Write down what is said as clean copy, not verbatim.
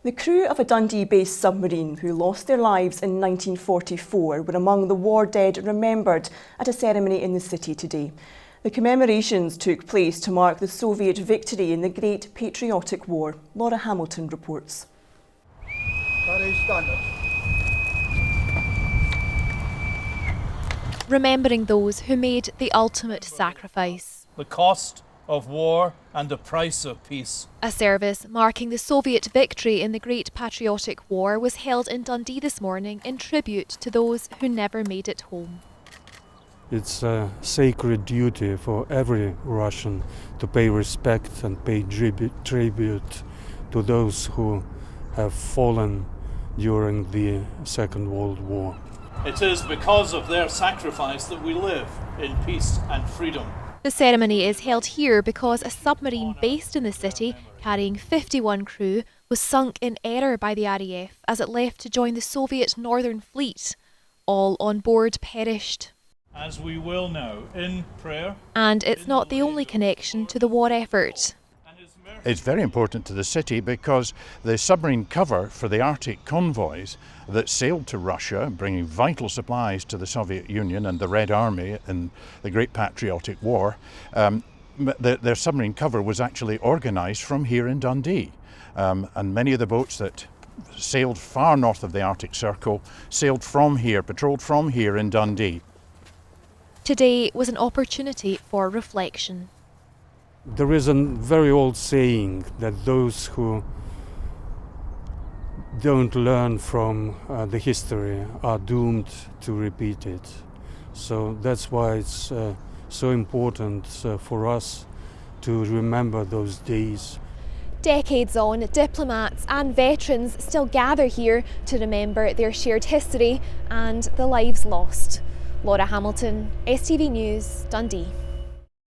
The crew of a Dundee-based submarine who lost their lives in 1944 were among the war dead remembered at a ceremony in the city today. The commemorations took place to mark the Soviet victory in the Great Patriotic War. Laura Hamilton reports. Remembering those who made the ultimate sacrifice. The cost of war and the price of peace. A service marking the Soviet victory in the Great Patriotic War was held in Dundee this morning in tribute to those who never made it home. It's a sacred duty for every Russian to pay respect and pay tribute to those who have fallen during the Second World War. It is because of their sacrifice that we live in peace and freedom. The ceremony is held here because a submarine based in the city, carrying 51 crew, was sunk in error by the RAF as it left to join the Soviet Northern Fleet. All on board perished. As we will now, in prayer. And it's not the only connection to the war effort. It's very important to the city because the submarine cover for the Arctic convoys that sailed to Russia, bringing vital supplies to the Soviet Union and the Red Army in the Great Patriotic War, their submarine cover was actually organised from here in Dundee. And many of the boats that sailed far north of the Arctic Circle sailed from here, patrolled from here in Dundee. Today was an opportunity for reflection. There is a very old saying that those who don't learn from the history are doomed to repeat it. So that's why it's so important for us to remember those days. Decades on, diplomats and veterans still gather here to remember their shared history and the lives lost. Laura Hamilton, STV News, Dundee.